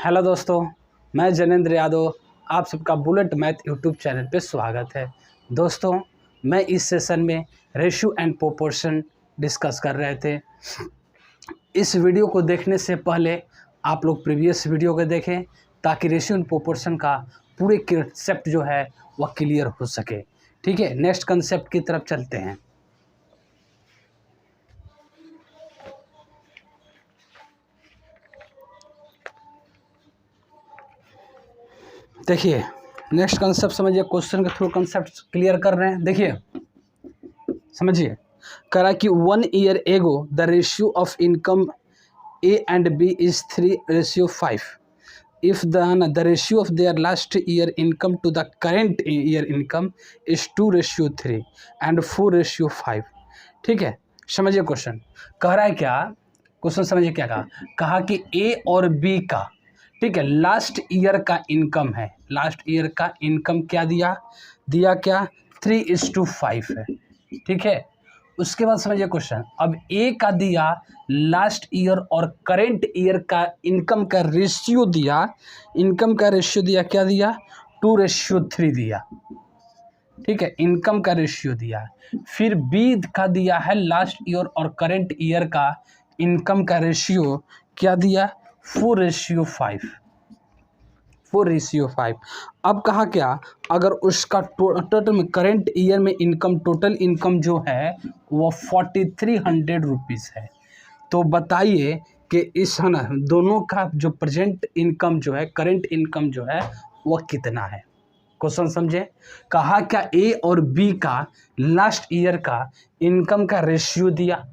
Hello दोस्तों, मैं जनेंद्र यादव। आप सबका बुलेट मैथ यूट्यूब चैनल पे स्वागत है। दोस्तों, मैं इस सेशन में रेशियो एंड प्रोपोर्शन डिस्कस कर रहे थे। इस वीडियो को देखने से पहले आप लोग प्रीवियस वीडियो को देखें ताकि रेशियो एंड प्रोपोर्शन का पूरे कंसेप्ट जो है वह क्लियर हो सके। ठीक है, नेक्स्ट कंसेप्ट की तरफ चलते हैं। देखिए, नेक्स्ट कंसेप्ट समझिए। क्वेश्चन के थ्रू कंसेप्ट क्लियर कर रहे हैं। देखिए, समझिए। कह रहा कि 1 year ago the ratio of income A and B is 3:5 if the ratio of their last year income to the current year income is 2:3 and 4:5। ठीक है, समझिए क्वेश्चन कह रहा है क्या। क्वेश्चन समझिए क्या कहा कि ए और बी का, ठीक है, लास्ट ईयर का इनकम है। लास्ट ईयर का इनकम क्या दिया क्या 3:5 है। ठीक है, उसके बाद समझिए क्वेश्चन। अब ए का दिया लास्ट ईयर और करेंट ईयर का इनकम का रेशियो दिया। इनकम का रेशियो दिया क्या दिया 2:3 दिया। ठीक है, इनकम का रेशियो दिया। फिर बी का दिया है लास्ट ईयर और करेंट ईयर का इनकम का रेशियो क्या दिया 4:5। अब कहा क्या, अगर उसका टोटल में करेंट ईयर में इनकम, टोटल इनकम जो है वो 4300 रुपीज़ है। तो बताइए कि इस है ना दोनों का जो प्रेजेंट इनकम जो है, करेंट इनकम जो है वह कितना है। क्वेश्चन समझे। कहा क्या ए और बी का लास्ट ईयर का इनकम का रेशियो दिया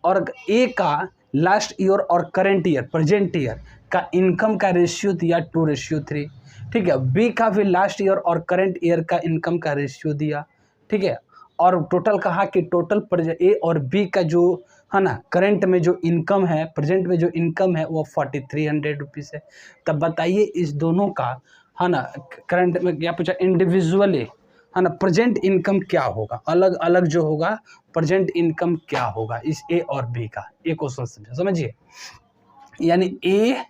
और ए का लास्ट ईयर और करेंट ईयर, प्रेजेंट ईयर का इनकम का रेशियो दिया 2:3। ठीक है, बी का भी लास्ट ईयर और करंट ईयर का इनकम का रेशियो दिया। ठीक है, और टोटल कहा कि टोटल ए और बी का जो है ना करंट में जो इनकम है, प्रेजेंट में जो इनकम है वो 4300 रुपीज़ है। तब बताइए इस दोनों का है ना करंट में क्या पूछा, इंडिविजुअली है ना प्रेजेंट इनकम क्या होगा, अलग अलग जो होगा प्रेजेंट इनकम क्या होगा इस ए और बी का। ए क्वेश्चन समझिए, यानी ए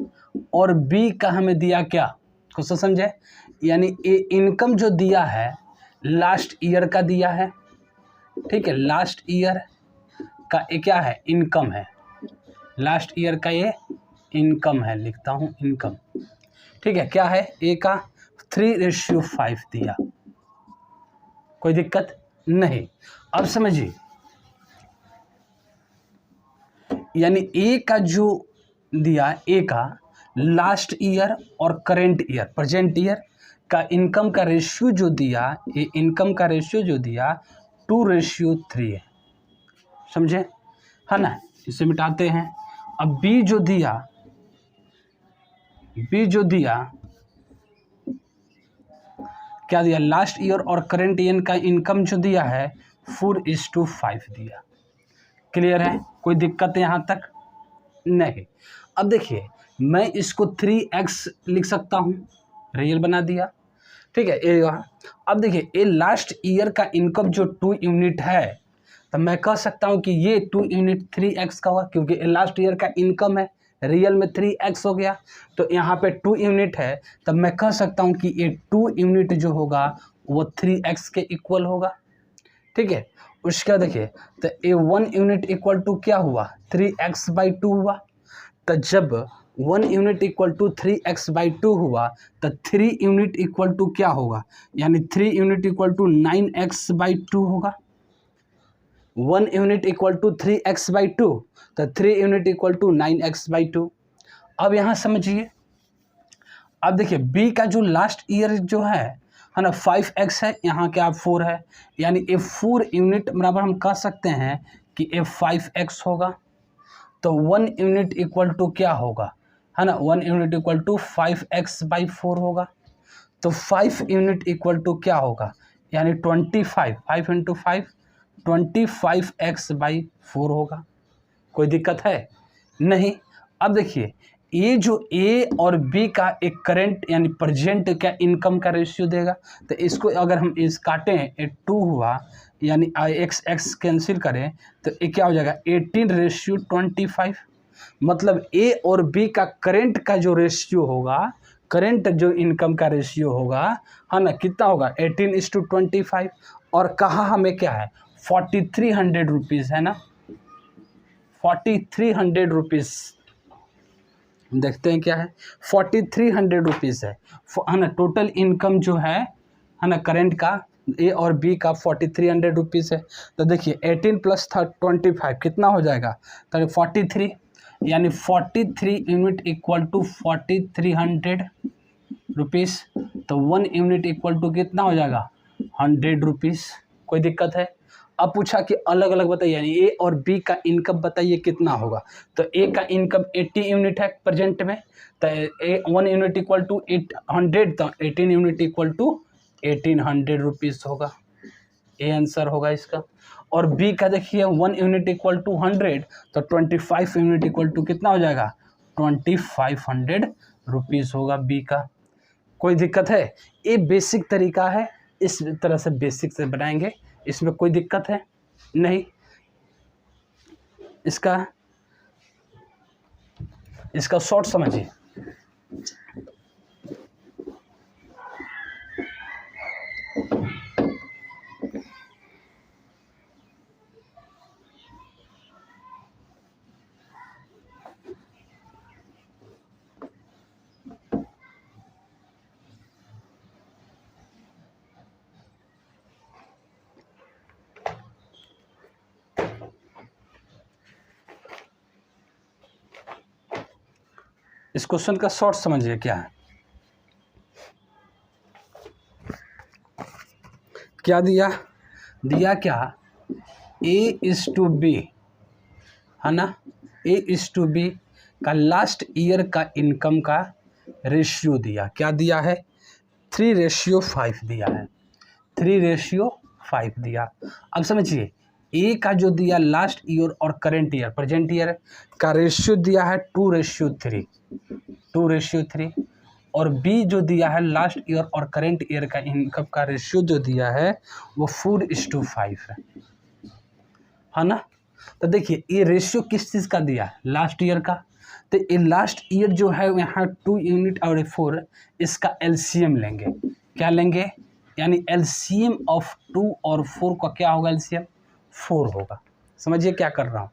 और बी का हमें दिया क्या, क्वेश्चन समझे। यानी ए इनकम जो दिया है लास्ट ईयर का दिया है। ठीक है, लास्ट ईयर का ये क्या है इनकम है। लास्ट ईयर का ये इनकम है, लिखता हूँ इनकम। ठीक है, क्या है ए का 3:5 दिया, कोई दिक्कत नहीं। अब समझिए, यानी ए का जो दिया, ए का लास्ट ईयर और करेंट ईयर, प्रेजेंट ईयर का इनकम का रेशियो जो दिया, ये इनकम का रेशियो जो दिया 2:3 है। समझे है ना, इसे मिटाते हैं। अब बी जो दिया क्या दिया, लास्ट ईयर और करेंट ईयर का इनकम जो दिया है 4:5 दिया। क्लियर है, कोई दिक्कत है यहाँ तक नहीं। अब देखिए, मैं इसको 3x लिख सकता हूँ, रियल बना दिया। ठीक है, ए। अब देखिए, ये लास्ट ईयर का इनकम जो 2 यूनिट है, तो मैं कह सकता हूँ कि ये 2 यूनिट 3x का हुआ, क्योंकि लास्ट ईयर का इनकम है, रियल में 3x हो गया। तो यहाँ पे 2 यूनिट है, तब मैं कह सकता हूँ कि ये 2 यूनिट जो होगा वो 3x के इक्वल होगा। ठीक है, उसका देखिए, तो ए 1 यूनिट इक्वल टू क्या हुआ 3x/2 हुआ। तो जब 1 यूनिट इक्वल टू 3x/2 हुआ तो 3 यूनिट इक्वल टू क्या होगा, यानी 3 यूनिट इक्वल टू 9x/2 होगा। 1 यूनिट इक्वल टू 3x/2, तो 3 यूनिट इक्वल टू 9x/2। अब यहाँ समझिए। अब देखिए, बी का जो लास्ट ईयर जो है ना 5x है, यहाँ क्या 4 है, यानी ए 4 यूनिट बराबर हम कह सकते हैं कि ए 5x होगा। तो 1 यूनिट इक्वल टू क्या होगा, है ना 1 यूनिट इक्वल टू 5x/4 होगा। तो 5 यूनिट इक्वल टू क्या होगा, यानी 25, 5 × 5 25x/4 होगा। कोई दिक्कत है नहीं। अब देखिए, ये जो ए और बी का एक करंट यानी प्रेजेंट क्या इनकम का रेशियो देगा। तो इसको अगर हम इस काटें, ये 2 हुआ, यानी x कैंसिल करें तो ये क्या हो जाएगा 18:25। मतलब ए और बी का करेंट का जो रेशियो होगा, करेंट जो इनकम का रेशियो होगा, है ना, कितना होगा 18:25। और कहा हमें क्या है 4300 रुपीज़ है ना, 4300 रुपीज़। देखते हैं क्या है, 4300 रुपीज़ है ना। टोटल इनकम जो है ना करेंट का ए और बी का 4300 रुपीज़ है। तो देखिए 18 + 25 कितना हो जाएगा, तो 43, यानी 43 यूनिट इक्वल टू 4300 रुपीज़। तो 1 यूनिट इक्वल टू कितना हो जाएगा 100 रुपीज़। कोई दिक्कत है? अब पूछा कि अलग अलग बताइए, यानी ए और बी का इनकम बताइए कितना होगा। तो ए का इनकम 80 यूनिट है प्रेजेंट में, तो 1 यूनिट इक्वल टू 800, तो 18 यूनिट इक्वल टू 1800 रुपीज़ होगा। ए आंसर होगा इसका। और बी का देखिए 1 यूनिट इक्वल टू 100, तो 25 यूनिट इक्वल टू कितना हो जाएगा 2500 रुपीज़ होगा बी का। कोई दिक्कत है? ये बेसिक तरीका है, इस तरह से बेसिक से बनाएंगे, इसमें कोई दिक्कत है नहीं। इसका शॉर्ट समझिए। इस क्वेश्चन का शॉर्ट समझिए क्या है। क्या दिया क्या A/B है ना, A/B का लास्ट ईयर का इनकम का रेशियो दिया। क्या दिया है 3:5 दिया है, 3:5 दिया। अब समझिए ए का जो दिया लास्ट ईयर और करेंट ईयर प्रेजेंट ईयर का रेशियो दिया है 2:3, और बी जो दिया है लास्ट ईयर और करेंट ईयर का इनकम का रेशियो जो दिया है वो 4:5 है ना। तो देखिए ये रेशियो किस चीज़ का दिया है, लास्ट ईयर का। तो ये लास्ट ईयर जो है यहाँ 2 यूनिट और 4, इसका एलसीएम लेंगे। क्या लेंगे, यानी एलसीएम ऑफ 2 और 4 का क्या होगा, एलसीएम 4 होगा। समझिए क्या कर रहा हूँ,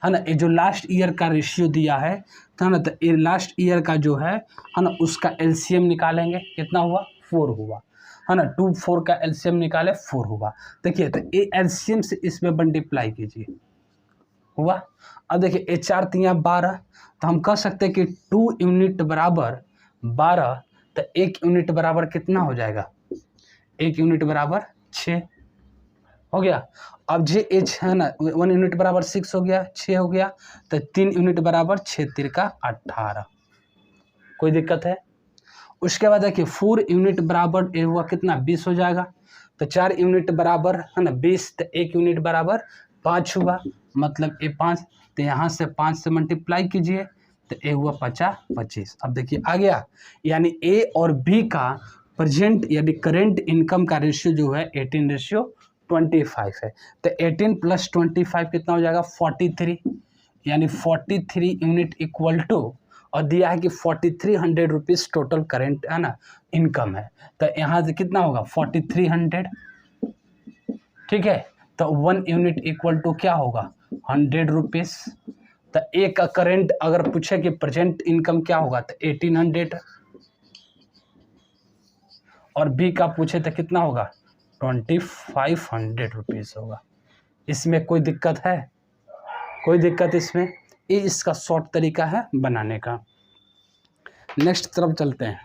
है ना। ये जो लास्ट ईयर का रेशियो दिया है ना, तो ये लास्ट ईयर का जो है ना, उसका एलसीएम निकालेंगे। कितना हुआ 4 हुआ, है ना। 2 4 का एलसीएम निकाले 4 हुआ। देखिए तो ये एलसीएम से इसमें मल्टीप्लाई कीजिए, हुआ। अब देखिए ये 4 3 12, तो हम कह सकते हैं कि 2 यूनिट बराबर 12, तो 1 यूनिट बराबर कितना हो जाएगा, 1 यूनिट बराबर 6 हो गया। अब जे एच है ना 1 यूनिट बराबर 6 हो गया, 6 हो गया, तो 3 यूनिट बराबर 6 3 का 18। कोई दिक्कत है? उसके बाद देखिए 4 यूनिट बराबर ये हुआ कितना 20 हो जाएगा, तो 4 यूनिट बराबर है ना 20, तो 1 यूनिट बराबर 5 हुआ, मतलब ये 5, तो यहाँ से 5 से मल्टीप्लाई कीजिए, तो ये हुआ 25। अब देखिए आ गया, यानी ए और बी का प्रेजेंट यानी करेंट इनकम का रेशियो जो है 18:25 है। तो 18 + 25 कितना हो जाएगा 43, यानी 43 यूनिट इक्वल टू, और दिया है कि 4300 रुपीज़ टोटल करेंट है ना इनकम है। तो यहाँ से कितना होगा 4300, ठीक है। तो 1 यूनिट इक्वल टू क्या होगा 100 रुपीज़। तो ए का करेंट अगर पूछे कि प्रेजेंट इनकम क्या होगा तो 1800, और बी का पूछे तो कितना होगा 2500 रुपीज़ होगा। इसमें कोई दिक्कत है? कोई दिक्कत इसमें? ये इसका शॉर्ट तरीका है बनाने का। नेक्स्ट तरफ चलते हैं।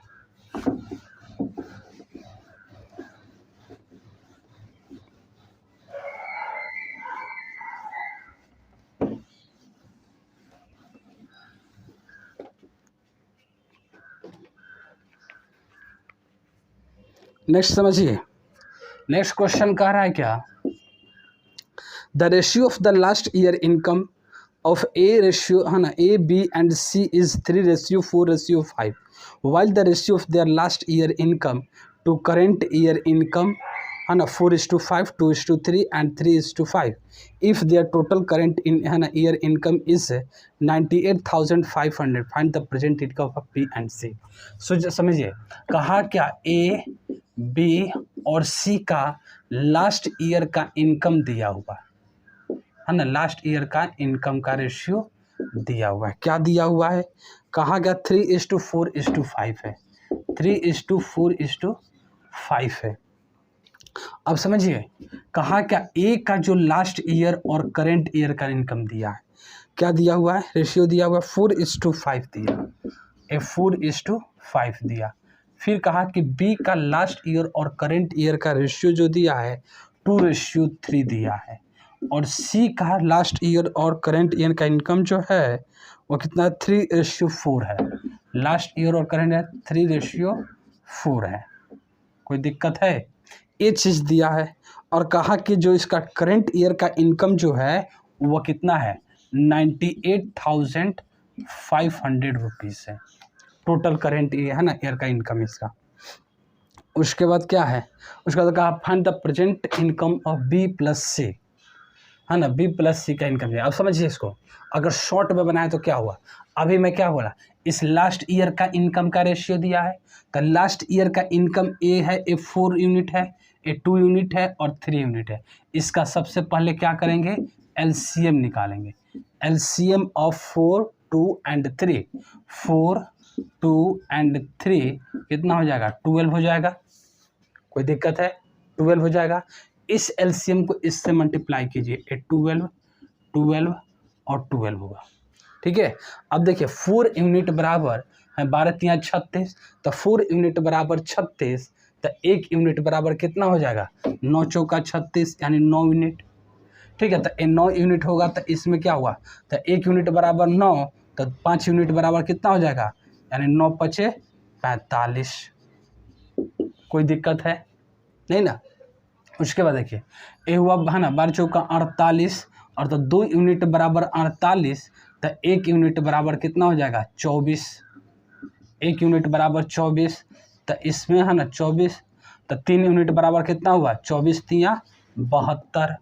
नेक्स्ट समझिए, नेक्स्ट क्वेश्चन कह रहा है क्या, the ratio of the last year income of A ratio है ना A B and C is 3:4:5 while the ratio of their last year income to current year income है ना 4:5, 2:3 and 3:5. If there total current in है ना year income is 98,500, find the present income of B and C. So समझिए, कहा क्या ए, B और सी का last year का इनकम दिया हुआ है ना, लास्ट ईयर का इनकम का रेशियो दिया हुआ है. क्या दिया हुआ है? कहा गया 3:4:5 है, 3:4:5 है. अब समझिए, कहा क्या ए का जो लास्ट ईयर और करंट ईयर का इनकम दिया है, क्या दिया हुआ है? रेशियो दिया हुआ है 4:5 दिया, 4:5 दिया. फिर कहा कि बी का लास्ट ईयर और करंट ईयर का रेशियो जो दिया है 2:3 दिया है. और सी का लास्ट ईयर और करंट ईयर का इनकम जो है वो कितना 3:4 है. लास्ट ईयर और करंट ईयर 3:4 है. कोई दिक्कत है? ये चीज़ दिया है. और कहा कि जो इसका करंट ईयर का इनकम जो है वो कितना है 98,500 रुपीज़ है. टोटल करंट ईयर है ना ईयर का इनकम इसका. उसके बाद क्या है? उसके बाद कहा find the present income of B plus C, है ना, बी प्लस सी का इनकम है. अब समझिए इसको, अगर शॉर्ट में बनाए तो क्या हुआ? अभी मैं क्या बोला, इस लास्ट ईयर का इनकम का रेशियो दिया है. तो लास्ट ईयर का इनकम ए है, ए 4 यूनिट है, ए 2 यूनिट है और 3 यूनिट है. इसका सबसे पहले क्या करेंगे? एलसीएम निकालेंगे. एलसीएम ऑफ 4, 2 एंड 3, 4, 2 एंड 3 कितना हो जाएगा? 12 हो जाएगा. कोई दिक्कत है? 12 हो जाएगा. इस एलसीएम को इससे मल्टीप्लाई कीजिए, 12, 12 और 12 होगा. ठीक है. अब देखिए 4 यूनिट बराबर है 12×3 = 36, तो 4 यूनिट बराबर 36, तो 1 यूनिट बराबर कितना हो जाएगा? 9×4 = 36 यानी 9 यूनिट. ठीक है. तो 9 यूनिट होगा तो इसमें क्या हुआ? तो 1 यूनिट बराबर 9, तो 5 यूनिट बराबर कितना हो जाएगा? यानी 9×5 = 45. कोई दिक्कत है? नहीं ना. उसके बाद देखिए ए हुआ है ना 12×4 = 48, और तो 2 यूनिट बराबर 48, तो 1 यूनिट बराबर कितना हो जाएगा? 24. 1 यूनिट बराबर 24, तो इसमें है ना 24, तो 3 यूनिट बराबर कितना हुआ? 24×3 = 72.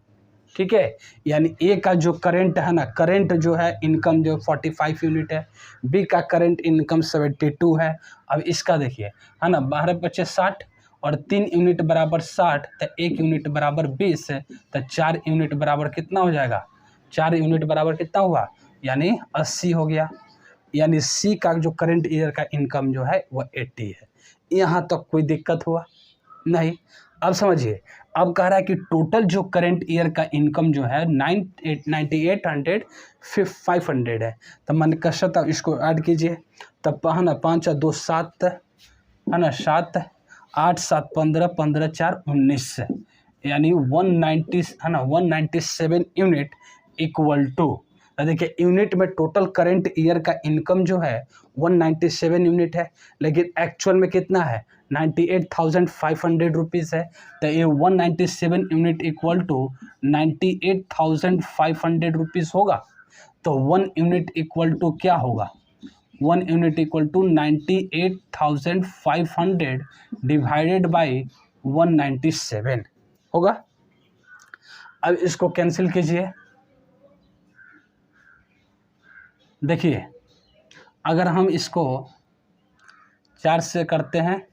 ठीक है. यानी ए का जो करंट है ना, करंट जो है इनकम जो 45 यूनिट है, बी का करंट इनकम 72 है. अब इसका देखिए है ना 12×5 = 60, और 3 यूनिट बराबर 60, तो 1 यूनिट बराबर 20 है, तो 4 यूनिट बराबर कितना हो जाएगा? 4 यूनिट बराबर कितना हुआ? यानी 80 हो गया. यानी सी का जो करंट ईयर का इनकम जो है वो 80 है. यहाँ तक कोई दिक्कत हुआ नहीं? अब समझिए, अब कह रहा है कि टोटल जो करंट ईयर का इनकम जो है 98,500 है. तो मन कशा इसको ऐड कीजिए, तब है ना 5 × 2 = 7, है ना 7, 8 × 7 = 15, 15 × 4 = 19, यानी 190 है ना 197 यूनिट इक्वल टू. देखिए यूनिट में टोटल करंट ईयर का इनकम जो है 197 यूनिट है, लेकिन एक्चुअल में कितना है? 98,500 रुपीज़ है. तो ये 197 यूनिट इक्वल टू 98,500 रुपीज़ होगा. तो 1 यूनिट इक्वल टू क्या होगा? 1 unit equal to 98,500 divided by 197 होगा. अब इसको कैंसिल कीजिए. देखिए अगर हम इसको 4 से करते हैं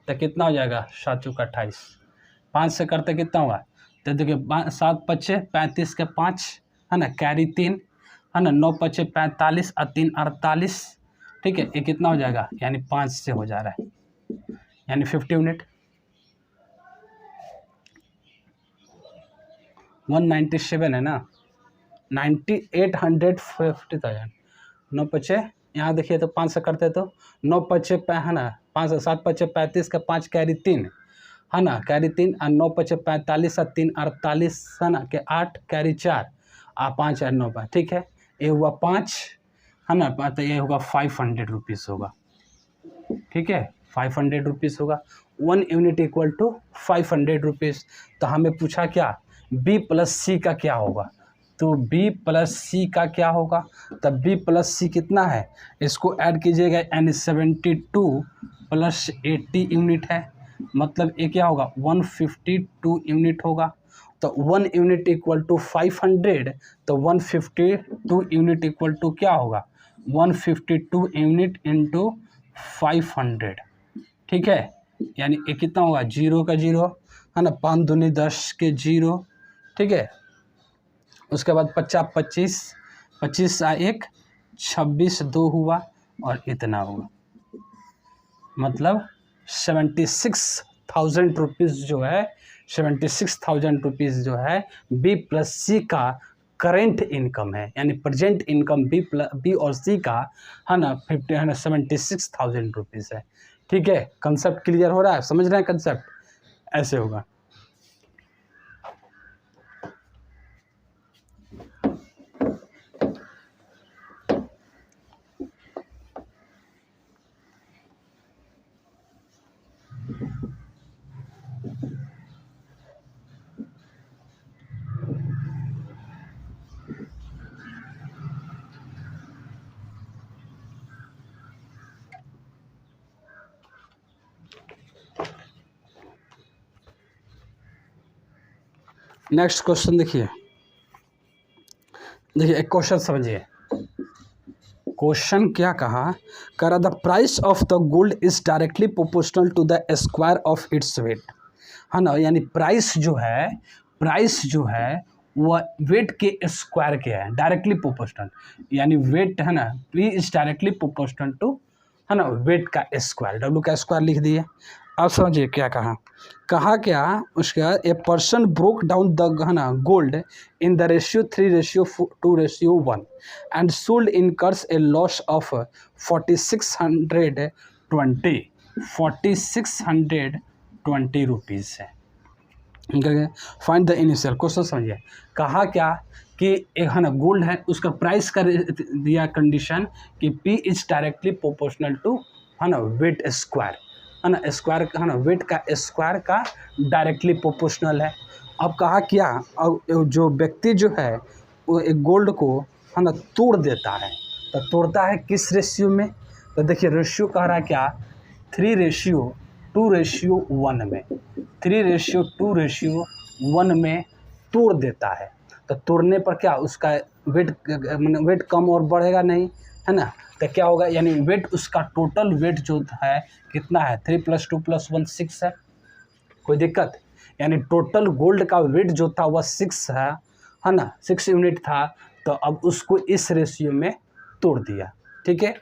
तो कितना हो जाएगा? 7 × 28. 5 से करते कितना हुआ? तो देखिए 7 × 5 = 35 के 5, है ना, कैरी 3, है ना, 9 × 5 = 45 और 3 = 48. ठीक है. ये कितना हो जाएगा? यानी 5 से हो जा रहा है, यानी 50 यूनिट. 197 है ना, 98,50,000. 9 × 5 यहाँ देखिए तो 5 से करते तो 9 × 5 है ना 5, 7 × 5 = 35 का 5 कैरी 3, है ना, कैरी 3 और 9 × 5 = 45 और 3 = 48, है ना, के 8 कैरी 4 और 5 और 9 ठीक है. ये हुआ 5, है ना, तो ये होगा 500 रुपीज़ होगा. ठीक है, 500 रुपीज़ होगा. 1 यूनिट इक्वल टू 500 रुपीज़. तो हमें पूछा क्या? बी प्लस सी का क्या होगा? तो बी प्लस सी का क्या होगा? तब बी प्लस सी कितना है? इसको ऐड कीजिएगा, यानी 72 + 80 यूनिट है. मतलब ये क्या होगा 152 यूनिट होगा। तो 1 यूनिट इक्वल टू 500, तो 152 यूनिट इक्वल टू क्या होगा 152 यूनिट इंटू 500, ठीक है। यानी ये कितना होगा, जीरो का जीरो है ना, 5 दूनी 10 के जीरो, ठीक है। उसके बाद 50 25, 25 1 26 2 हुआ और इतना हुआ, मतलब 76,000 रुपीज़ जो है, 76,000 रुपीज़ जो है बी प्लस सी का करेंट इनकम है, यानी प्रेजेंट इनकम बी और सी का है ना 50 है ना 76,000 रुपीज़ है, ठीक है। कंसेप्ट क्लियर हो रहा है, समझ रहे हैं कंसेप्ट, ऐसे होगा। नेक्स्ट क्वेश्चन देखिए, एक क्वेश्चन समझिए। क्वेश्चन क्या कहा, करा the price of the gold is directly proportional to the square of its weight, है ना। यानी प्राइस जो है वह वेट के स्क्वायर के है, डायरेक्टली प्रोपोर्शनल, यानी वेट है ना P is directly proportional to है ना वेट का स्क्वायर, डब्ल्यू का स्क्वायर लिख दिए। अब समझिए क्या कहा क्या उसका, a person broke down the है ना gold in the ratio 3:2:1 and sold incurs A loss of 4620 rupees है। फाइंड द इनिशियल, क्वेश्चन समझिए। कहा क्या कि एक है ना गोल्ड है, उसका प्राइस का दिया कंडीशन कि P is directly proportional to है ना वेट स्क्वायर, है ना स्क्वायर है ना वेट का स्क्वायर का डायरेक्टली प्रोपोर्शनल है। अब कहा क्या, अब जो व्यक्ति जो है वो एक गोल्ड को है ना तोड़ देता है, तो तोड़ता है किस रेशियो में, तो देखिए रेशियो कह रहा है क्या 3:2:1 में, 3:2:1 में तोड़ देता है। तो तोड़ने पर क्या उसका वेट कम और बढ़ेगा नहीं, है ना। तो क्या होगा, यानी वेट उसका टोटल वेट जो है कितना है 3 + 2 + 1 6 है, कोई दिक्कत, यानी टोटल गोल्ड का वेट जो था वह 6 है ना 6 यूनिट था। तो अब उसको इस रेशियो में तोड़ दिया, ठीक है।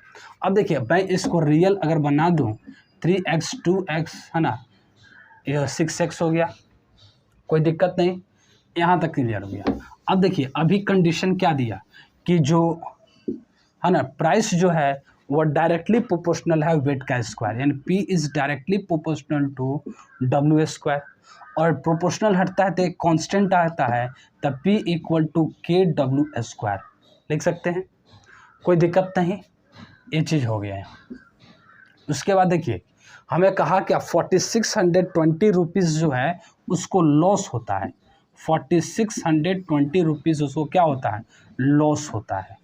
अब देखिए मैं इसको रियल अगर बना दूं 3x 2x है ना, यह 6x हो गया, कोई दिक्कत नहीं, यहाँ तक क्लियर हो गया। अब देखिए अभी कंडीशन क्या दिया कि जो है ना प्राइस जो है वो डायरेक्टली प्रोपोर्शनल है वेट का स्क्वायर, यानी P is directly proportional to W square, और प्रोपोर्शनल हटता है तो एक कांस्टेंट आता है, तब P = KW स्क्वायर लिख सकते हैं, कोई दिक्कत नहीं, ये चीज़ हो गया है। उसके बाद देखिए हमें कहा क्या 4620 रुपीज़ जो है उसको लॉस होता है, 4620 रुपीज़ उसको क्या होता है लॉस होता है।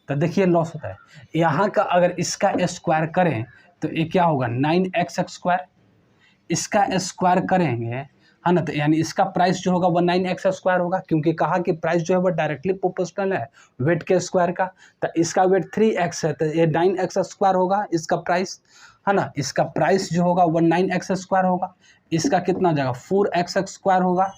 तो देखिए लॉस होता है, यहाँ का अगर इसका स्क्वायर करें तो ये क्या होगा 9x स्क्वायर, इसका स्क्वायर करेंगे है ना, तो यानी इसका प्राइस जो होगा वो 9x स्क्वायर होगा, क्योंकि कहा कि प्राइस जो है वो डायरेक्टली प्रोपोर्शनल है वेट के स्क्वायर का। तो इसका वेट 3x है तो ये 9x स्क्वायर होगा इसका प्राइस, है ना। इसका प्राइस जो होगा वो 9x स्क्वायर होगा, इसका कितना जाएगा 4x स्क्वायर होगा,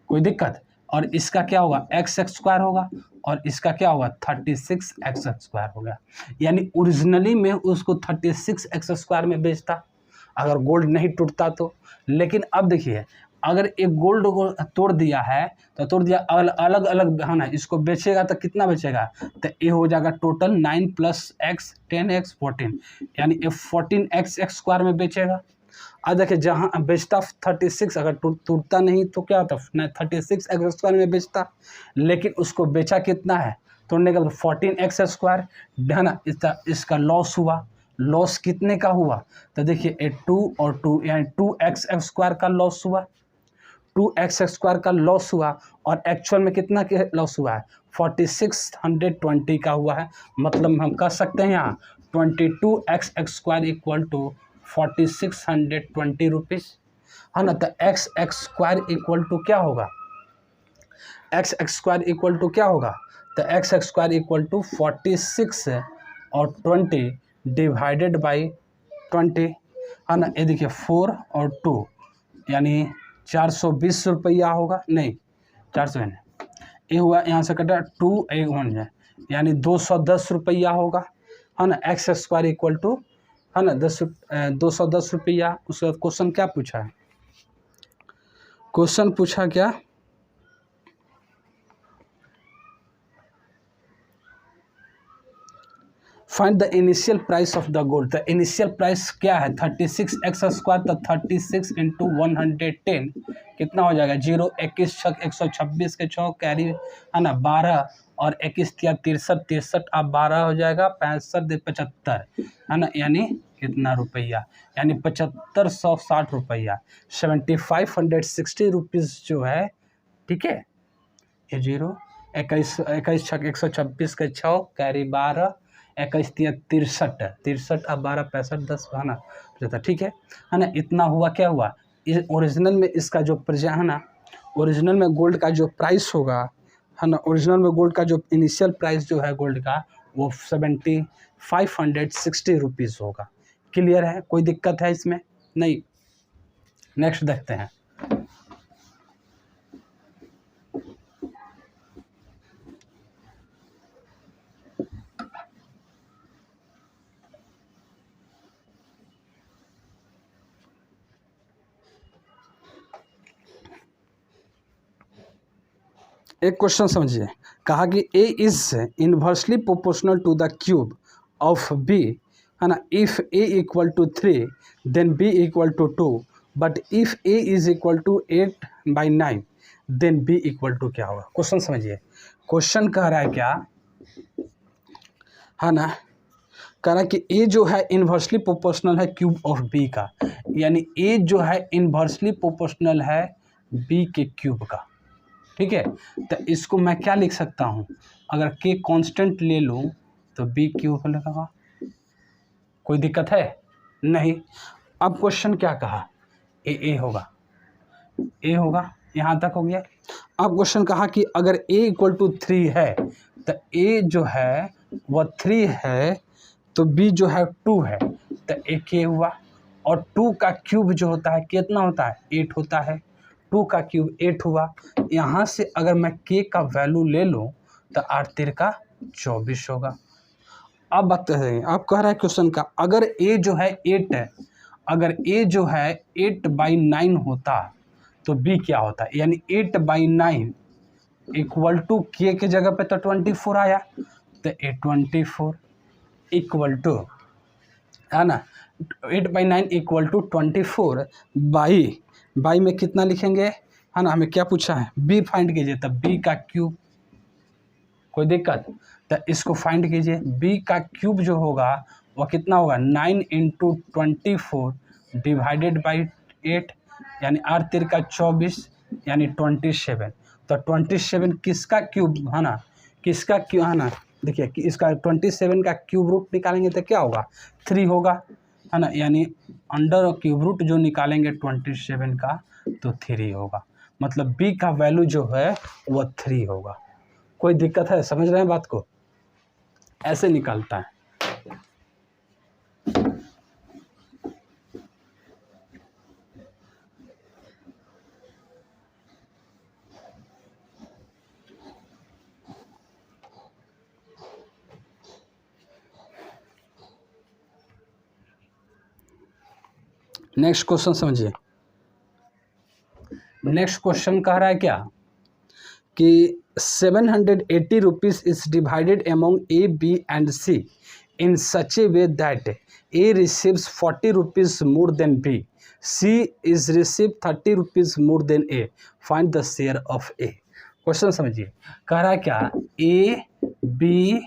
कोई दिक्कत, और इसका क्या होगा x स्क्वायर होगा, और इसका क्या होगा 36x स्क्वायर होगा। यानी ओरिजिनली में उसको 36x स्क्वायर में बेचता अगर गोल्ड नहीं टूटता तो। लेकिन अब देखिए अगर एक गोल्ड को तोड़ दिया है तो तोड़ दिया अलग अलग है ना, इसको बेचेगा तो कितना बेचेगा, तो ये हो जाएगा टोटल 9 + x 10x 14, यानी ये 14x स्क्वायर में बेचेगा। अब देखिए जहाँ बेचता 36, अगर टूटता नहीं तो क्या होता 36x स्क्वायर में बेचता, लेकिन उसको बेचा कितना है तोड़ने का 14x स्क्वायर, है ना। इसका लॉस हुआ, लॉस कितने का हुआ, तो देखिए 2 और 2 यानी 2x स्क्वायर का लॉस हुआ, 2x स्क्वायर का लॉस हुआ, और एक्चुअल में कितना के लॉस हुआ है 4620 का हुआ है। मतलब हम कह सकते हैं यहाँ 22x स्क्वायर = 4620 रुपीज़, है ना। तो x x square equal to क्या होगा, x x square equal to क्या होगा, तो x x square equal to 46 और 20 डिवाइडेड बाई 20, है ना। ये देखिए 4 और 2 यानी 420 रुपया होगा, नहीं 400 है, ये हुआ यहाँ से कटा 2 1 1 है, यानी 210 रुपया होगा, है ना। एक्स स्क्वायर इक्वल टू, है ना, 210 रुपया। उसके बाद क्वेश्चन क्या पूछा है, क्वेश्चन पूछा क्या, find the initial price of the gold. तो इनिशियल प्राइस क्या है 36 एक्स स्क्वायर, तो 36 इंटू 110 कितना हो जाएगा, 0 21 6 126 के 6 कैरी, है ना, 12 और 21 63 63 अब 12 हो जाएगा, 65 75, है ना, यानी कितना रुपया, यानी 7560 रुपया, 7560 रुपीज़ जो है, ठीक है। ये 0 21 6 126 के 6 कैरी 12 21 63 63 अब 12 65 10, है ना, ठीक है ना। इतना हुआ, क्या हुआ, ओरिजिनल में इसका जो है ना, ओरिजिनल में गोल्ड का जो प्राइस होगा, है ना, ओरिजिनल में गोल्ड का जो इनिशियल प्राइस जो है गोल्ड का वो 7560 रुपीज़ होगा। क्लियर है, कोई दिक्कत है इसमें, नहीं। नेक्स्ट देखते हैं, एक क्वेश्चन समझिए, कहा कि A is inversely proportional to the cube of B, है ना। If A equal to 3 then B equal to 2, but if A is equal to 8/9 then B equal to क्या होगा। क्वेश्चन समझिए, क्वेश्चन कह रहा है क्या, है ना, कह रहा है कि A जो है इन्वर्सली प्रोपोर्शनल है क्यूब ऑफ B का, यानी A जो है इन्वर्सली प्रोपोर्शनल है B के क्यूब का, ठीक है। तो इसको मैं क्या लिख सकता हूँ, अगर K कांस्टेंट ले लूँ तो B क्यूब लगेगा, कोई दिक्कत है, नहीं। अब क्वेश्चन क्या कहा, ए होगा, ए होगा, यहाँ तक हो गया। अब क्वेश्चन कहा कि अगर A इक्वल टू 3 है तो A जो है वह 3 है, तो B जो है 2 है, तो A K हुआ, और 2 का क्यूब जो होता है कितना होता है, 8 होता है, 2 का क्यूब 8 हुआ। यहाँ से अगर मैं K का वैल्यू ले लूँ तो 8 3 का 24 होगा। अब बात करें, अब कह रहा है क्वेश्चन का, अगर A जो है 8 है, अगर A जो है 8/9 होता तो B क्या होता, यानी 8/9 इक्वल टू K के जगह पे तो 24 आया, तो 24 इक्वल टू, है ना, 8/9 इक्वल टू 24 बाई में कितना लिखेंगे, है ना, हमें क्या पूछा है, B फाइंड कीजिए, तब B का क्यूब, कोई दिक्कत, तो इसको फाइंड कीजिए, B का क्यूब जो होगा वह कितना होगा, 9 इंटू 24 डिवाइडेड बाई 8, यानी 8 3 का 24, यानी 27, तो 27 किसका क्यूब, है ना, किसका क्यूब, है ना, देखिए कि इसका 27 का क्यूब रूट निकालेंगे तो क्या होगा, 3 होगा, है ना, यानी अंडर क्यूब रूट जो निकालेंगे 27 का तो 3 होगा, मतलब B का वैल्यू जो है वह 3 होगा। कोई दिक्कत है, समझ रहे हैं बात को, ऐसे निकालता है। नेक्स्ट क्वेश्चन समझिए, नेक्स्ट क्वेश्चन कह रहा है क्या कि 780 rupees is divided among A, B and C in such a way that A receives 40 rupees more than B, C is received 30 rupees more than A, find the share of A। Question समझिए, कह रहा है क्या, A, B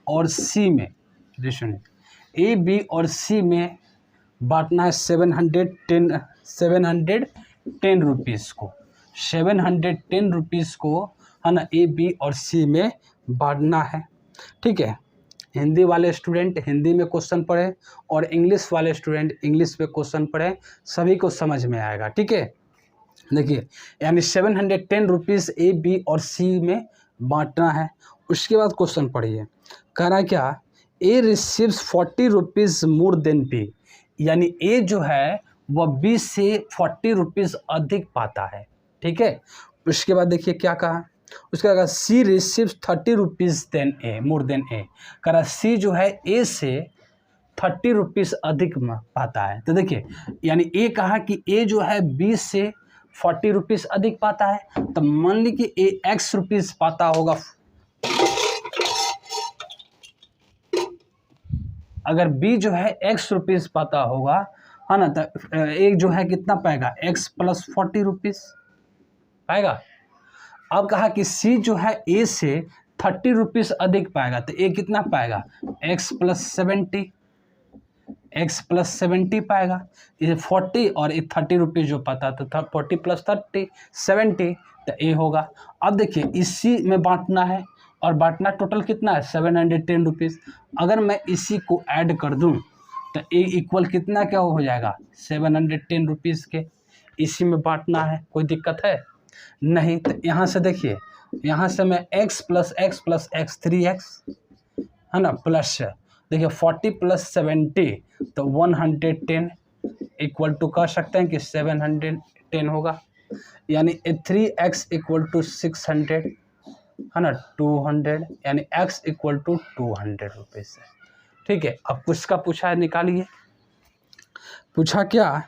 और C में, A, B और C में बांटना है 710 रुपीज़ को, 710 रुपीज़ को, है ना, A, B और C में बांटना है, ठीक है। हिंदी वाले स्टूडेंट हिंदी में क्वेश्चन पढ़े और इंग्लिश वाले स्टूडेंट इंग्लिश में क्वेश्चन पढ़े, सभी को समझ में आएगा। ठीक है, देखिए यानी 710 रुपीज़ ए बी और सी में बांटना है। उसके बाद क्वेश्चन पढ़िए, कह रहा है क्या, A receives 40 rupees more than B, यानी ए जो है वह बी से 40 रुपीज़ अधिक पाता है। ठीक है, उसके बाद देखिए क्या कहा, उसके बाद सी रिसीव्स 30 रुपीज़ देन ए मोर देन ए, कह रहा सी जो है ए से 30 रुपीज़ अधिक पाता है। तो देखिए यानी ए कहा कि ए जो है बी से 40 रुपीज़ अधिक पाता है, तो मान ली कि ए एक्स रुपीज़ पाता होगा, अगर बी जो है एक्स रुपीज़ पाता होगा, है ना, तो एक जो है कितना पाएगा, एक्स प्लस 40 रुपीज़ पाएगा। अब कहा कि सी जो है ए से 30 रुपीज़ अधिक पाएगा, तो ए कितना पाएगा, एक्स प्लस 70, एक्स प्लस 70 पाएगा। ये 40 और ये 30 रुपीज़ जो पाता, तो 40 प्लस 30 70, तो ए होगा। अब देखिए इसी में बांटना है, और बांटना टोटल कितना है, 710 रुपीज़। अगर मैं इसी को ऐड कर दूं तो ए इक्वल कितना क्या हो जाएगा, 710 रुपीज़ के। इसी में बांटना है, कोई दिक्कत है नहीं। तो यहाँ से देखिए, यहाँ से मैं x plus x plus x 3x है ना, प्लस देखिए 40 प्लस 70 तो 110 इक्वल टू कह सकते हैं कि 710 होगा, यानी 3x इक्वल टू 600 है ना, 200, यानी x इक्वल टू 200 रुपीज़ है। ठीक है, अब उसका पूछा है, निकालिए। पूछा क्या,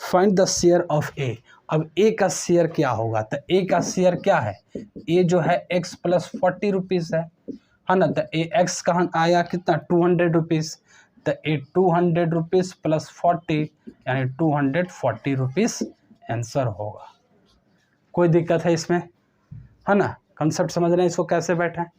फाइंड द शेयर ऑफ ए। अब ए का शेयर क्या होगा, तो ए का शेयर क्या है, ए जो है x प्लस 40 रुपीज़ है ना, तो ए एक्स कहाँ आया, कितना, 200 रुपीज़, तो ए 200 रुपीज़ प्लस 40 यानी 240 रुपीज़ आंसर होगा। कोई दिक्कत है इसमें, है ना, कंसेप्ट समझ रहे हैं इसको कैसे बैठा है।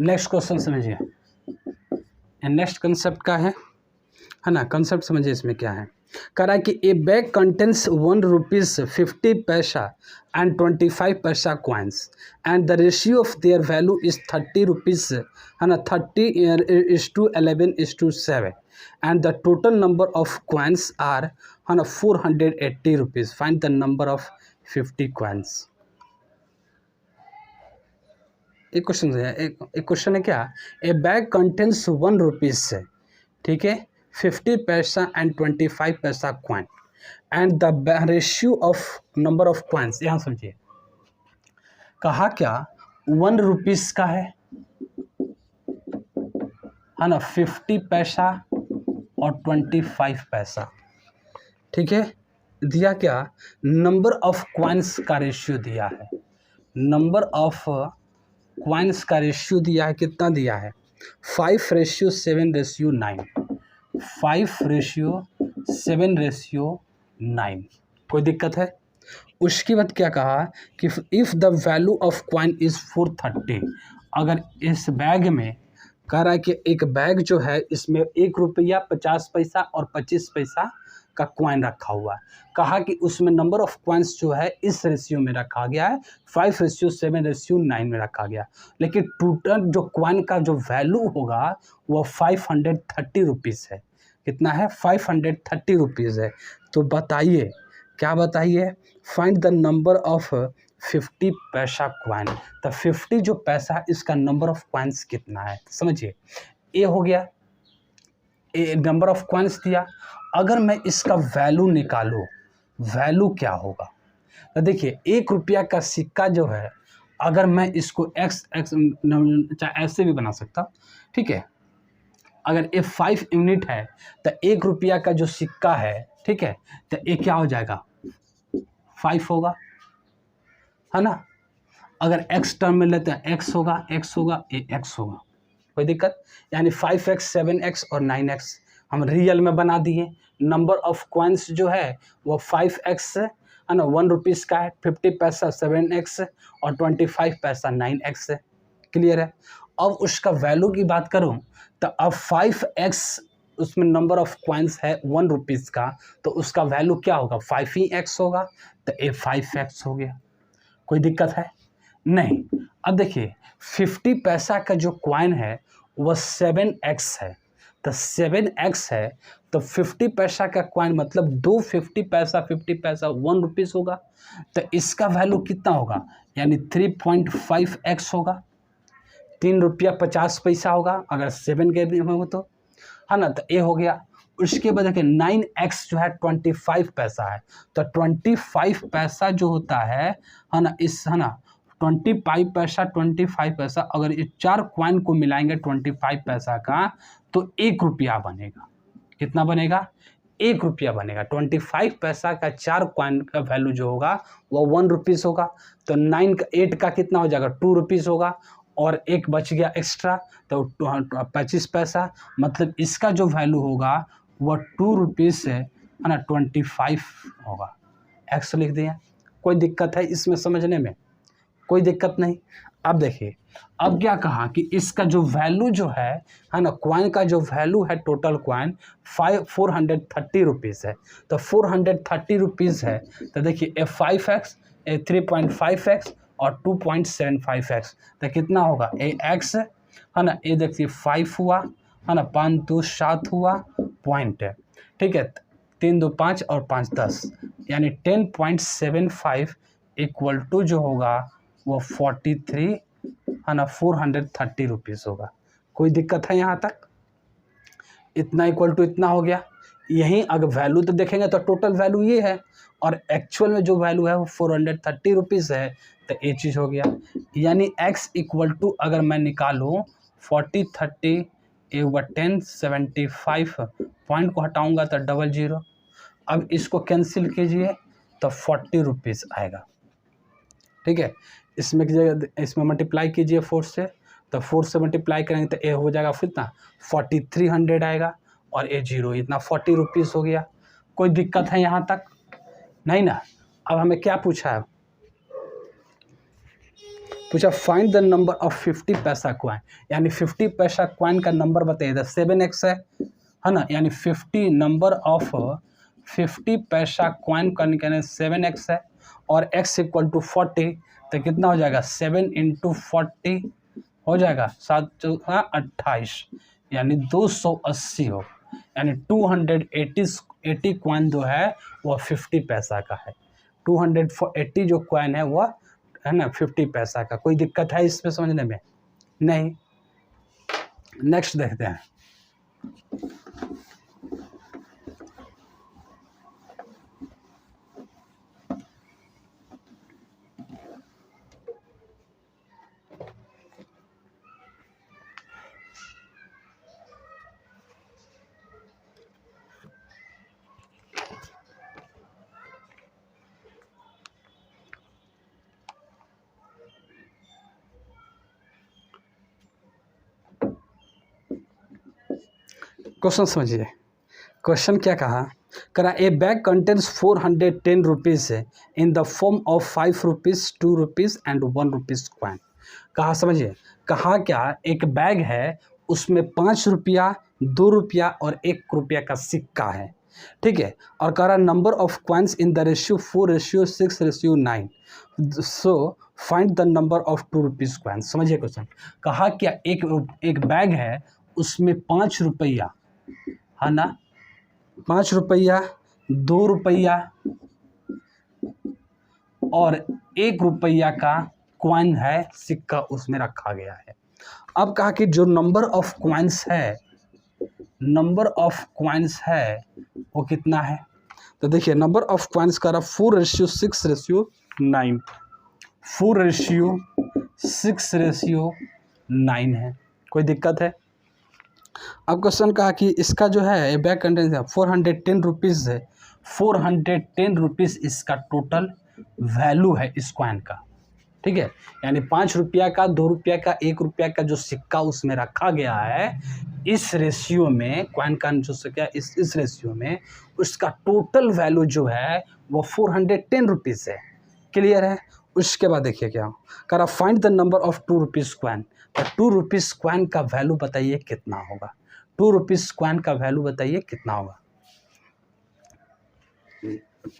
नेक्स्ट क्वेश्चन समझिए, नेक्स्ट कंसेप्ट का है ना, कंसेप्ट समझिए इसमें क्या है। कह रहा है कि ए bag contains 1 rupees 50 paisa and 25 paisa coins and the ratio of their value is 30 rupees है ना, 30:11:7 and the total number of coins are है ना 480 rupees. Find the number of 50 coins. एक क्वेश्चन है, एक क्वेश्चन है क्या, ए बैग कंटेंस 1 रुपीज़ से, ठीक है, 50 paisa and 25 paisa coin and the ratio of number of coins. यहाँ समझिए, कहा क्या, 1 रुपीज़ का है ना, 50 पैसा और 25 पैसा, ठीक है। दिया क्या, नंबर ऑफ कॉइन्स का रेशियो दिया है, नंबर ऑफ कॉइन्स का रेशियो दिया है, कितना दिया है, 5:7:9, 5:7:9। कोई दिक्कत है। उसके बाद क्या कहा कि if the value of coin is 430, अगर इस बैग में, कह रहा है कि एक बैग जो है इसमें 1 रुपया 50 पैसा और 25 पैसा का कॉइन रखा हुआ है। कहा कि उसमें नंबर ऑफ कॉइन्स जो है इस रेशियो में रखा गया है, 5:7:9 में रखा गया, लेकिन टोटल जो कॉइन का जो वैल्यू होगा वो 530 रुपीज़ है। कितना है, 530 रुपीज़ है। तो बताइए, क्या बताइए, find the number of 50 paisa coin. तो 50 जो पैसा, इसका नंबर ऑफ कॉइन्स कितना है, समझिए। ए हो गया, ए नंबर ऑफ कॉइन्स दिया। अगर मैं इसका वैल्यू निकालूं, वैल्यू क्या होगा, तो देखिए 1 रुपया का सिक्का जो है, अगर मैं इसको एक्स चाहे ऐसे भी बना सकता, ठीक है, अगर ये 5 यूनिट है तो 1 रुपया का जो सिक्का है, ठीक है, तो ये क्या हो जाएगा, 5 होगा, है ना। अगर x टर्म में लेते हैं, x होगा, ये x होगा, कोई दिक्कत, यानी 5x 7x और 9x, हम रियल में बना दिए। नंबर ऑफ कॉइन्स जो है वो 5x है ना, 1 रुपीज़ का है, 50 पैसा 7x और 25 पैसा 9x है। क्लियर है। अब उसका वैल्यू की बात करूं तो अब 5x उसमें नंबर ऑफ कॉइन्स है 1 रुपीज़ का, तो उसका वैल्यू क्या होगा, 5 ही x होगा, तो ये 5x हो गया। कोई दिक्कत है नहीं। अब देखिए 50 पैसा का जो कॉइन है वह 7x है, तो 7x है तो 50 पैसा का कॉइन मतलब 50 पैसा 50 पैसा 1 रुपीज़ होगा, तो इसका वैल्यू कितना होगा, यानी 3.5x होगा, 3 रुपया 50 पैसा होगा अगर 7 के में हो तो, है ना। तो ये हो गया। उसके बाद देखिए 9x जो है 25 पैसा है, तो 25 पैसा जो होता है ना, इस है ना 25 पैसा अगर ये 4 कॉइन को मिलाएंगे 25 पैसा का तो 1 रुपया बनेगा। कितना बनेगा, 1 रुपया बनेगा। 25 पैसा का 4 कॉइन का वैल्यू जो होगा वो 1 रुपीज़ होगा, तो 8 का कितना हो जाएगा, 2 रुपीज़ होगा, और एक बच गया एक्स्ट्रा तो 25 पैसा, मतलब इसका जो वैल्यू होगा वह 2 रुपीज़ है ना, 25 होगा। एक्स लिख दिया। कोई दिक्कत है इसमें समझने में, कोई दिक्कत नहीं। अब देखिए अब क्या कहा कि इसका जो वैल्यू जो है ना, कॉइन का जो वैल्यू है टोटल कॉइन 430 रुपीज़ है, तो 430 रुपीज़ है, तो देखिए ए 5x, ए 3.5x और 2.75x, तो कितना होगा, ए x है ना, ये देखिए 5 हुआ है ना, 5 2 7 हुआ पॉइंट है, ठीक है, 3 2 5 और 5 10, यानी 10.75 इक्वल टू जो होगा वो 43 है ना 430 रुपीज़ होगा। कोई दिक्कत है यहाँ तक, इतना इक्वल टू इतना हो गया। यहीं अगर वैल्यू तो देखेंगे तो टोटल वैल्यू ये है और एक्चुअल में जो वैल्यू है वो 430 रुपीज़ है, तो ये चीज़ हो गया। यानी x इक्वल टू अगर मैं निकालूँ 40 30 1075 पॉइंट को हटाऊँगा तो 00, अब इसको कैंसिल कीजिए तो 40 रुपीज़ आएगा, ठीक है। इसमें मल्टीप्लाई कीजिए 4 से, तो 4 से मल्टीप्लाई करेंगे तो ए हो जाएगा कितना 4300 आएगा, और ए 0 इतना 40 रुपीज़ हो गया। कोई दिक्कत है यहाँ तक नहीं ना। अब हमें क्या पूछा है, पूछा find the number of 50 paisa coin, यानी 50 पैसा कॉइन का नंबर बताइए। 7x है ना, यानी 50 नंबर ऑफ 50 पैसा कॉइन का निकालने 7x है, और x इक्वल टू 40, तो कितना हो जाएगा 7 × 40 हो जाएगा 7 × 28, यानी 280 हो, यानी 280 कॉइन जो है वह 50 पैसा का है। 280 जो कॉइन है वह है ना 50 पैसा का। कोई दिक्कत है इसमें समझने में नहीं। नेक्स्ट देखते हैं। क्वेश्चन समझिए। क्वेश्चन क्या करा ए bag contains 410 rupees in the form of 5 rupees 2 rupees and 1 rupees coin. कहा समझिए, कहा क्या एक बैग है उसमें 5 रुपया 2 रुपया और 1 रुपया का सिक्का है, ठीक है, और कह रहा number of coins in the ratio 4:6:9, so find the number of 2 rupees coin. समझिए क्वेश्चन, कहा क्या एक बैग है उसमें 5 रुपया है ना, 5 रुपया 2 रुपया और 1 रुपया का कॉइन है, सिक्का उसमें रखा गया है। अब कहा कि जो नंबर ऑफ कॉइन्स है वो कितना है, तो देखिए नंबर ऑफ कॉइन्स का 4:6:9, 4:6:9 है। कोई दिक्कत है। अब क्वेश्चन कहा कि इसका जो है बैग कंटेंट है 410 रुपीज़ है, 410 रुपीज़ इसका टोटल वैल्यू है इस कॉइन का, ठीक है, यानी 5 रुपया का, 2 रुपया का, 1 रुपया का जो सिक्का उसमें रखा गया है, इस रेशियो में कॉइन का जो सिक्का इस रेशियो में उसका टोटल वैल्यू जो है वो 410 रुपीज़ है। क्लियर है। उसके बाद देखिए क्या कर रहा, find the number of 2 rupees coin. तो 2 रुपीज़ कॉइन का वैल्यू बताइए कितना होगा। 2 रुपीज़ कॉइन का वैल्यू बताइए कितना होगा।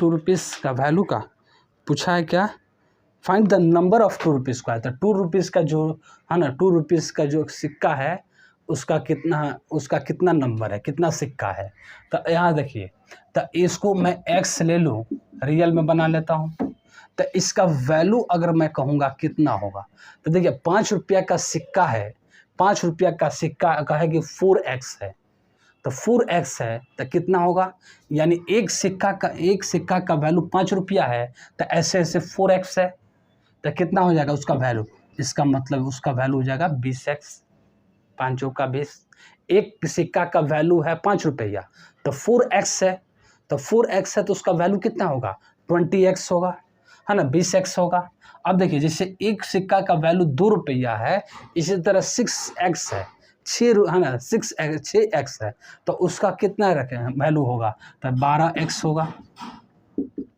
2 रुपीज़ का वैल्यू का पूछा है क्या, find the number of 2 rupees coin. तो 2 रुपीज़ का जो है ना, 2 रुपीज़ का जो सिक्का है उसका कितना नंबर है, कितना सिक्का है। तो यहाँ देखिए, तो इसको मैं x ले लूँ, रियल में बना लेता हूँ, तो इसका वैल्यू अगर मैं कहूँगा कितना होगा, तो देखिए 5 रुपया का सिक्का है, 5 रुपया का सिक्का कहे कि 4x है, तो 4x है तो कितना होगा, यानी एक सिक्का का वैल्यू 5 रुपया है, तो ऐसे ऐसे 4x है, तो कितना हो जाएगा उसका वैल्यू। इसका मतलब उसका वैल्यू हो जाएगा 20x, 5 का 20। एक सिक्का का वैल्यू है 5 रुपया, तो 4x है, तो 4x है तो उसका वैल्यू कितना होगा, 20x होगा, है ना, 20x होगा। अब देखिए, जैसे एक सिक्का का वैल्यू 2 रुपया है, इसी तरह 6x है, 6 है ना, 6x है, तो उसका कितना रखें वैल्यू होगा, तो 12x होगा।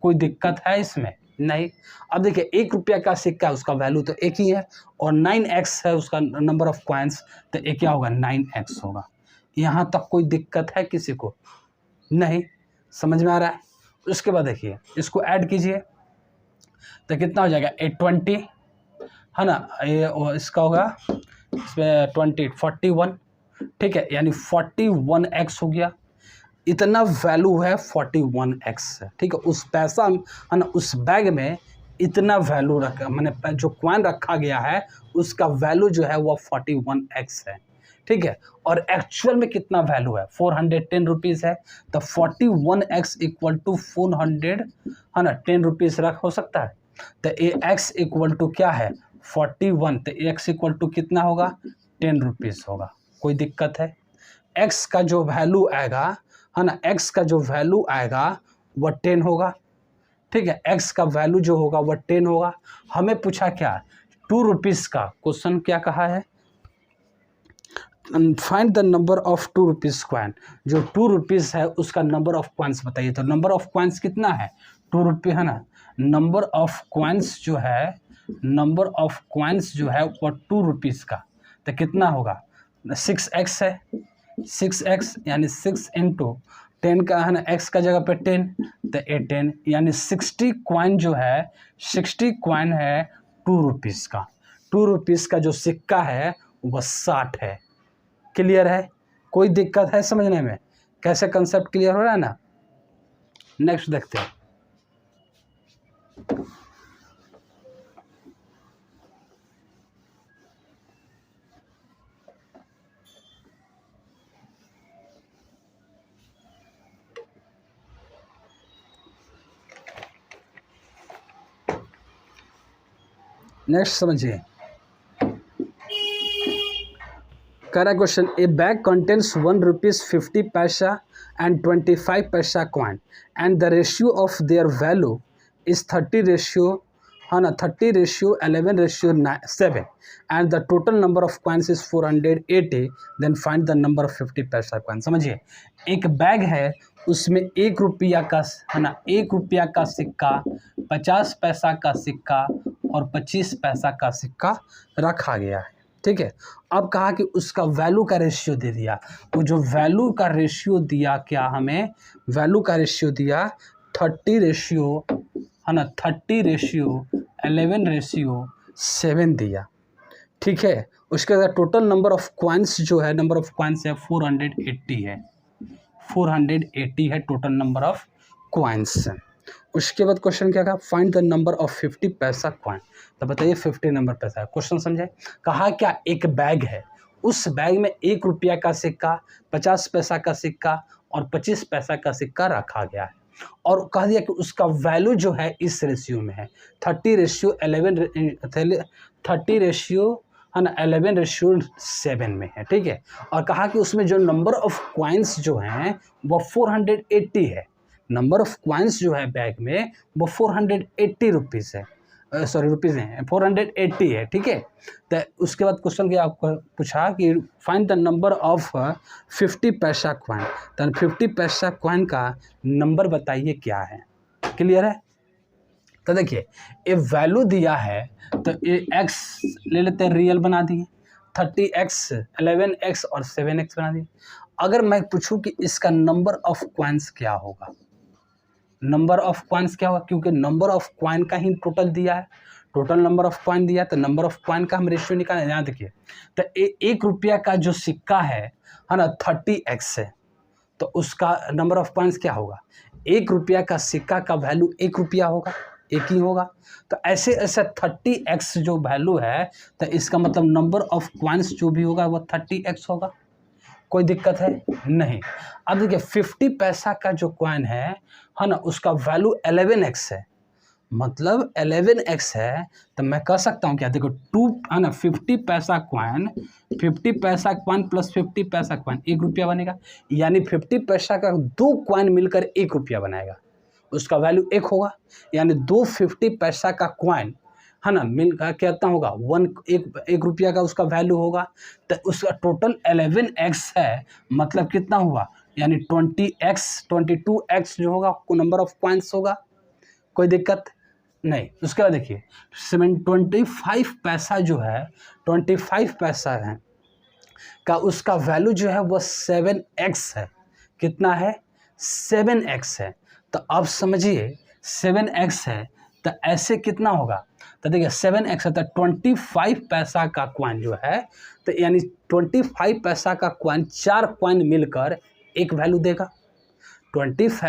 कोई दिक्कत है इसमें, नहीं। अब देखिए 1 रुपया का सिक्का, उसका वैल्यू तो एक ही है, और 9x है उसका नंबर ऑफ कॉइन्स, तो एक क्या होगा, 9x होगा। यहाँ तक कोई दिक्कत है किसी को, नहीं, समझ में आ रहा है। उसके बाद देखिए इसको ऐड कीजिए, तो कितना हो जाएगा 820, है ना, ये इसका होगा इसमें 20 41, ठीक है, यानी 41x हो गया। इतना वैल्यू है 41x, ठीक है। उस पैसा है ना, उस बैग में इतना वैल्यू रखा, मैंने जो कॉइन रखा गया है उसका वैल्यू जो है वो 41x है, ठीक है। और एक्चुअल में कितना वैल्यू है, 410 रुपीज़ है, तो 41x इक्वल टू 400, है ना, 10 रुपीज़ रख हो सकता है। तो ए x इक्वल टू क्या है 41, तो x इक्वल टू कितना होगा, 10 रुपीज़ होगा। कोई दिक्कत है। x का जो वैल्यू आएगा, है ना, x का जो वैल्यू आएगा वह 10 होगा, ठीक है। x का वैल्यू जो होगा वह 10 होगा। हमें पूछा क्या, 2 रुपीज़ का क्वेश्चन क्या कहा है, find the number of 2 rupees coin. जो 2 रुपीज़ है उसका नंबर ऑफ कॉइन्स बताइए। तो नंबर ऑफ कॉइन्स कितना है, 2 रुपये, है ना। नंबर ऑफ कॉइन्स जो है, नंबर ऑफ कॉइन्स जो है वो 2 रुपीज़ का, तो कितना होगा, 6x है, 6x यानी 6 इंटू 10 का, है ना, x का जगह पे 10, तो 10 यानी 60 कॉइन जो है, 60 कॉइन है 2 रुपीज़ का। 2 रुपीज़ का जो सिक्का है वह 60 है। क्लियर है। कोई दिक्कत है समझने में, कैसे कंसेप्ट क्लियर हो रहा है ना। नेक्स्ट देखते हैं। नेक्स्ट समझिए, करा question, a bag contains 1 rupees 50 paisa and 25 paisa coin and the ratio of their value is 30 ratio, है ना, 30:11:7 and the total number of coins is 480, then find the number of 50 paisa coin. समझिए, एक बैग है, उसमें 1 रुपया का, है ना, 1 रुपया का सिक्का, 50 पैसा का सिक्का और 25 पैसा का सिक्का रखा गया है, ठीक है। अब कहा कि उसका वैल्यू का रेशियो दे दिया, वो जो वैल्यू का रेशियो दिया, क्या हमें वैल्यू का रेशियो दिया 30 रेशियो, है ना, 30:11:7 दिया, ठीक है। उसके बाद टोटल नंबर ऑफ कॉइन्स जो है, नंबर ऑफ कॉइन्स है 480 है, 480 है टोटल नंबर ऑफ कॉइन्स। उसके बाद क्वेश्चन क्या कहा, find the number of 50 paisa coin. तो बताइए 50 नंबर पैसा है। क्वेश्चन समझे, कहा क्या, एक बैग है, उस बैग में 1 रुपया का सिक्का, 50 पैसा का सिक्का और 25 पैसा का सिक्का रखा गया है, और कह दिया कि उसका वैल्यू जो है इस रेशियो में है, 30:11:7 में है, ठीक है। और कहा कि उसमें जो नंबर ऑफ कॉइन्स जो हैं वो 480 है, नंबर ऑफ कॉइन्स जो है बैग में वो 480 रुपीज़ है। सॉरी रुपीज़ हैं, 480 है, ठीक है। तो उसके बाद क्वेश्चन क्या आपको पूछा कि find the number of 50 paisa coin. तो 50 पैसा कॉइन का नंबर बताइए क्या है। क्लियर है। तो देखिए ये वैल्यू दिया है तो ये x ले लेते हैं, रियल बना दिए, 30x 11x और 7x बना दिए। अगर मैं पूछूं कि इसका नंबर ऑफ कॉइन्स क्या होगा, नंबर ऑफ कॉइन्स क्या होगा, क्योंकि नंबर ऑफ कॉइन का ही टोटल दिया है, टोटल नंबर ऑफ कॉइन दिया है, तो नंबर ऑफ कॉइन का हम रेशियो निकालें। यहाँ देखिए तो 1 रुपया का जो सिक्का है ना 30x है, तो उसका नंबर ऑफ कॉइन्स क्या होगा, 1 रुपया का सिक्का का वैल्यू 1 रुपया होगा, एक ही होगा। तो ऐसे ऐसे 30x जो वैल्यू है तो इसका मतलब नंबर ऑफ कॉइन्स जो भी होगा वो 30x होगा। कोई दिक्कत है नहीं। अब देखिए 50 पैसा का जो कॉइन है ना उसका वैल्यू 11x है, मतलब 11x है। तो मैं कह सकता हूँ क्या, देखो 2 है ना 50 paisa coin, 50 paisa coin plus 50 paisa coin 1 रुपया बनेगा, यानी 50 पैसा का 2 कॉइन मिलकर 1 रुपया बनाएगा, उसका वैल्यू 1 होगा। यानी 2 50 पैसा का कॉइन है ना मिलकर कितना होगा, 1 रुपया का उसका वैल्यू होगा। तो उसका टोटल 11x है, मतलब कितना हुआ, यानी 22x जो होगा नंबर ऑफ कॉइन्स होगा। कोई दिक्कत नहीं। उसके बाद देखिए 25 पैसा जो है, 25 पैसा है का उसका वैल्यू जो है वो 7x है। कितना है, 7x है। तो अब समझिए 7x है तो ऐसे कितना होगा, तो देखिए 7x है तो 25 पैसा का कॉइन जो है, तो यानी 25 पैसा का कॉइन 4 कॉइन मिलकर एक वैल्यू देगा। 20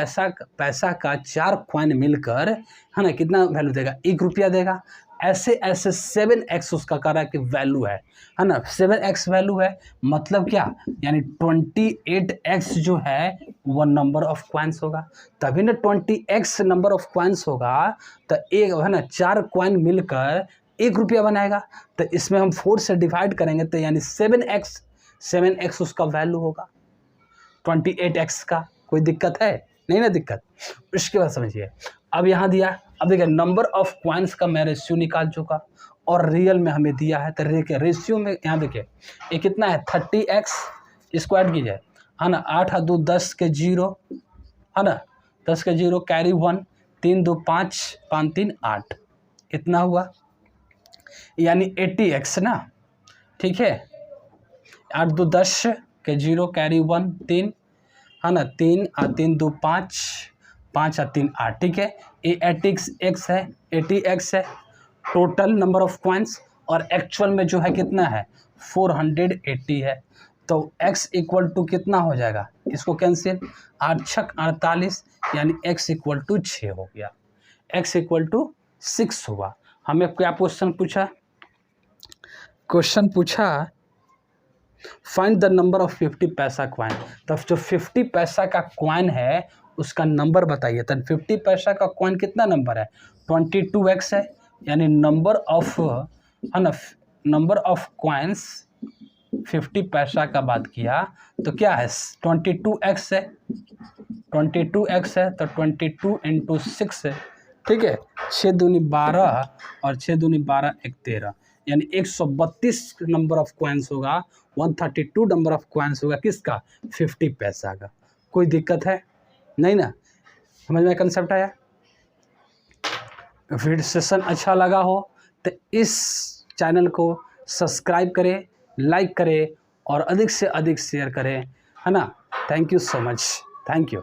पैसा का 4 कॉइन मिलकर है ना कितना वैल्यू देगा, 1 रुपया देगा। ऐसे ऐसे 7x उसका कह रहा है कि वैल्यू है ना, 7x वैल्यू है, मतलब क्या, यानी 28x जो है वो नंबर ऑफ कॉइन्स होगा। तभी ना 20x नंबर ऑफ कॉइन्स होगा तो एक है ना 4 कॉइन मिलकर 1 रुपया बनाएगा। तो इसमें हम 4 से डिवाइड करेंगे तो यानी 7x उसका वैल्यू होगा 28x का। कोई दिक्कत है नहीं ना, दिक्कत। उसके बाद समझिए अब यहाँ दिया, अब देखिए नंबर ऑफ कॉइन्स का मैं रेशियो निकाल चुका और रियल में हमें दिया है, तो रेशियो में यहाँ देखिए ये कितना है 30x स्क्वायर कीजिए है ना, 8 और 2 10 के 0 है ना, 10 के 0 कैरी 1, 3 2 5 5 3 8, कितना हुआ, यानी 80x ना, ठीक है। 8 2 10 के 0 कैरी 1 3 है ना, 3 और 3 2 5 5 और 3 8, ठीक है। ये 80x है, 80x है टोटल नंबर ऑफ कॉइन्स, और एक्चुअल में जो है कितना है 480 है। तो x इक्वल टू कितना हो जाएगा, इसको कैंसिल, 8 6 48, यानी x इक्वल टू 6 हो गया, x इक्वल टू 6 हुआ। हमें क्या क्वेश्चन पूछा, क्वेश्चन पूछा find the number of 50 paisa coin. तब जो 50 पैसा का कॉइन है उसका नंबर बताइए। तो 50 पैसा का कॉइन कितना नंबर है, 22x है, यानी नंबर ऑफ है ना, नंबर ऑफ कॉइन्स 50 पैसा का बात किया तो क्या है 22x है, 22x है तो 22 इंटू 6 है, ठीक है। 6 दूनी 12 और 6 दूनी 12 1 13, यानी 132 नंबर ऑफ कॉइन्स होगा, 132 नंबर ऑफ कॉइन्स होगा किसका, 50 पैसा का। कोई दिक्कत है नहीं ना, समझ में कंसेप्ट आया। वीडियो सेशन अच्छा लगा हो तो इस चैनल को सब्सक्राइब करें, लाइक करें और अधिक से अधिक शेयर करें, है ना। Thank you so much, thank you.